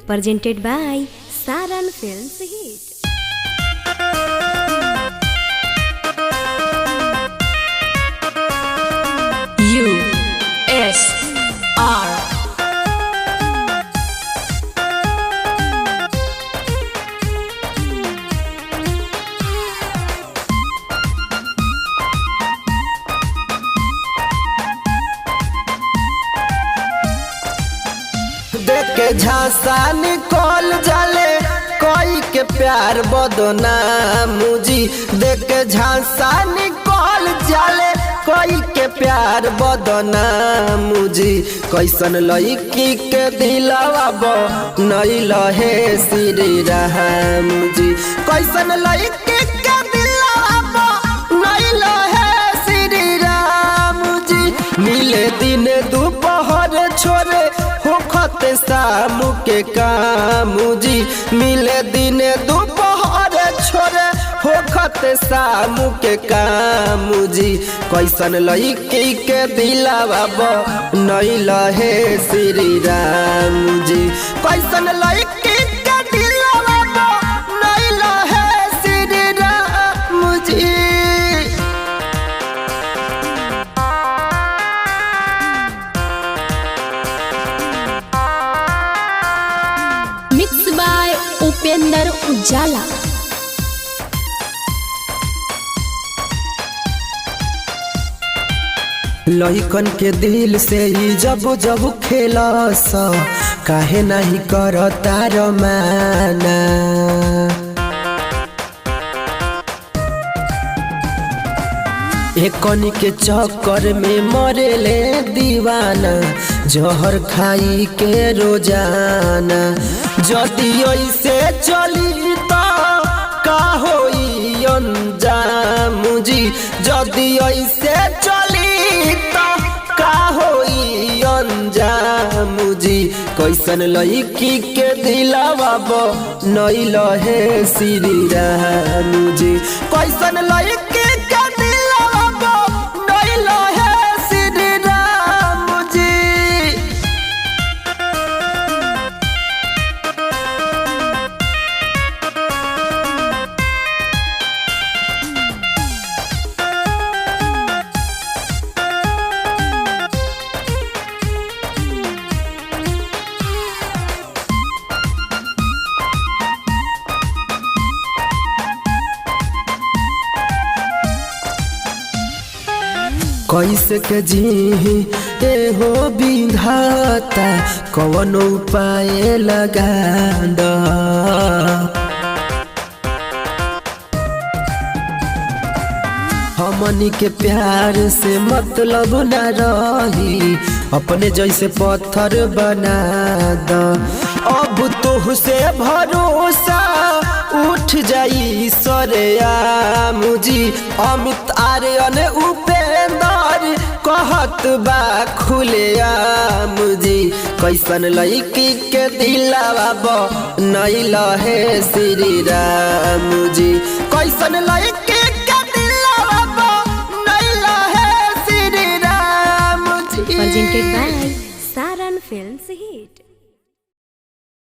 presented by Saran Films Hit. USR देख के झांसा निकल जाले कोई के प्यार बदनाम मुझी। देख के झांसा निकल जाले कोई के प्यार बदनाम मुझी। कैसन लड़की के दिलवा नहीं लहे श्री राम जी। कैसन लड़की के दिलवा नहीं लहे श्री राम जी। मिले दिन दोपहर छोरे होखत शाम के काम जी। मिले दिन दोपहर छोरे होखत शाम के काम जी। कैसन लड़की के दिलवा नहीं लहे श्री राम जी। कैसन लड़की के दिलवा नहीं लहे Shri Ram ji. Mixed by Upender Ujala. लइकन के दिल से ही जब जब खेलस काहे नहीं करता रमाना। एकनी के चक्कर में मरेले दीवाना जहर खाई के रोजाना। जदि ऐसे चली तो का होई अंजाम जी। जदि ऐसे चली तो का होई अंजाम जी। कैसन लड़की के दिलवा नहीं लहे श्री राम जी। कैसन लड़की के दिलवा नहीं लहे श्री राम जी। कैसे के जी हो विधाता कौन उपाय लगा द। हमनी के प्यार से मतलब न रही अपने जैसे पत्थर बना द। अब तो से भरोसा उठ जाई सरेआम जी। अमित आर्यन उपेंद्र कहत बा खुलेआम जी। कैसन लड़की के दिलवा नहीं लहे श्री राम जी। कैसन लड़की के दिलवा नहीं लहे श्री राम जी। Presented by